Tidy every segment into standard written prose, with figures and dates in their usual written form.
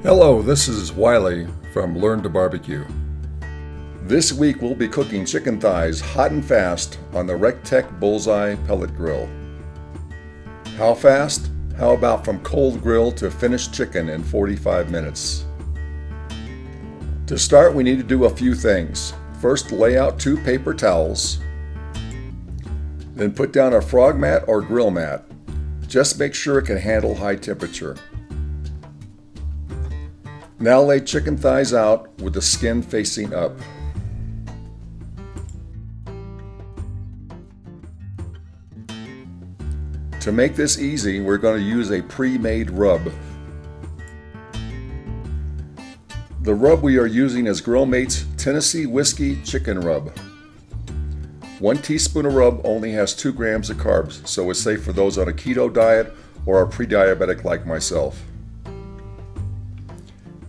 Hello, this is Wiley from Learn to Barbecue. This week we'll be cooking chicken thighs hot and fast on the Recteq Bullseye pellet grill. How fast? How about from cold grill to finished chicken in 45 minutes? To start, we need to do a few things. First, lay out 2 paper towels. Then put down a frog mat or grill mat. Just make sure it can handle high temperature. Now lay chicken thighs out with the skin facing up. To make this easy, we're going to use a pre-made rub. The rub we are using is Grill Mate's Tennessee Whiskey Chicken Rub. 1 teaspoon of rub only has 2 grams of carbs, so it's safe for those on a keto diet or are pre-diabetic like myself.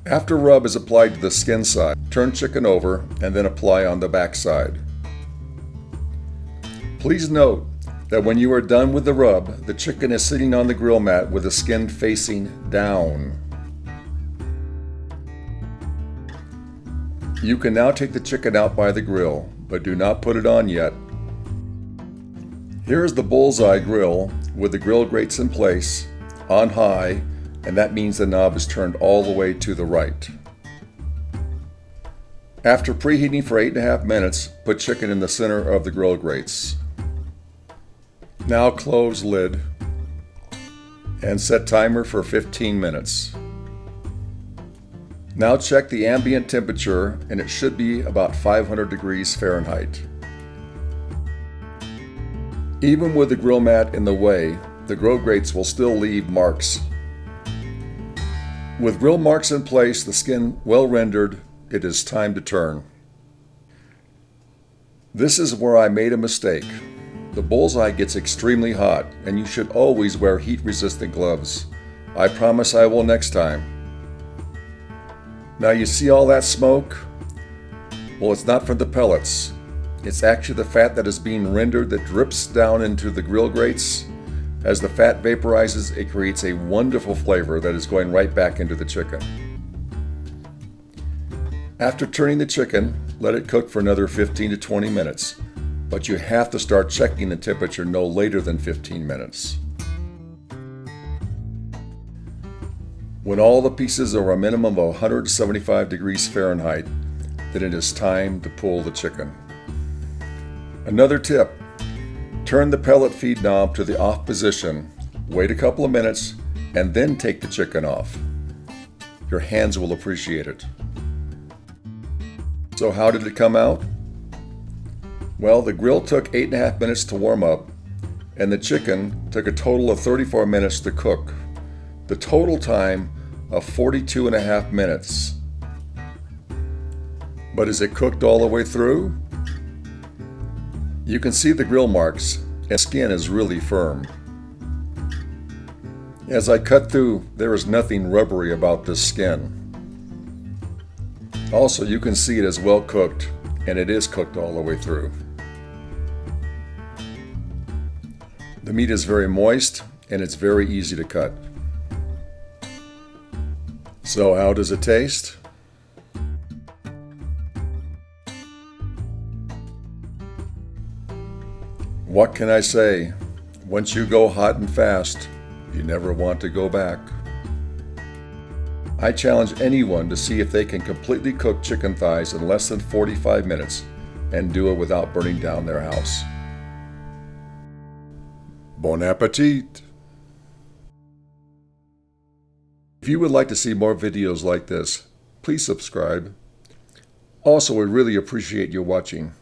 After rub is applied to the skin side, turn chicken over and then apply on the back side. Please note that when you are done with the rub, the chicken is sitting on the grill mat with the skin facing down. You can now take the chicken out by the grill, but do not put it on yet. Here is the Bullseye grill with the grill grates in place, on high, and that means the knob is turned all the way to the right. After preheating for 8.5 minutes, put chicken in the center of the grill grates. Now close lid and set timer for 15 minutes. Now check the ambient temperature and it should be about 500 degrees Fahrenheit. Even with the grill mat in the way, the grill grates will still leave marks. With grill marks in place, the skin well rendered, it is time to turn. This is where I made a mistake. The Bullseye gets extremely hot, and you should always wear heat-resistant gloves. I promise I will next time. Now you see all that smoke? Well, it's not from the pellets. It's actually the fat that is being rendered that drips down into the grill grates. As the fat vaporizes, it creates a wonderful flavor that is going right back into the chicken. After turning the chicken, let it cook for another 15 to 20 minutes, but you have to start checking the temperature no later than 15 minutes. When all the pieces are a minimum of 175 degrees Fahrenheit, then it is time to pull the chicken. Another tip. Turn the pellet feed knob to the off position, wait a couple of minutes, and then take the chicken off. Your hands will appreciate it. So how did it come out? Well, the grill took 8.5 minutes to warm up, and the chicken took a total of 34 minutes to cook. The total time of 42.5 minutes. But is it cooked all the way through? You can see the grill marks, and skin is really firm. As I cut through, there is nothing rubbery about this skin. Also, you can see it is well cooked, and it is cooked all the way through. The meat is very moist, and it's very easy to cut. So how does it taste? What can I say? Once you go hot and fast, you never want to go back. I challenge anyone to see if they can completely cook chicken thighs in less than 45 minutes and do it without burning down their house. Bon appetit! If you would like to see more videos like this, please subscribe. Also, we really appreciate you watching.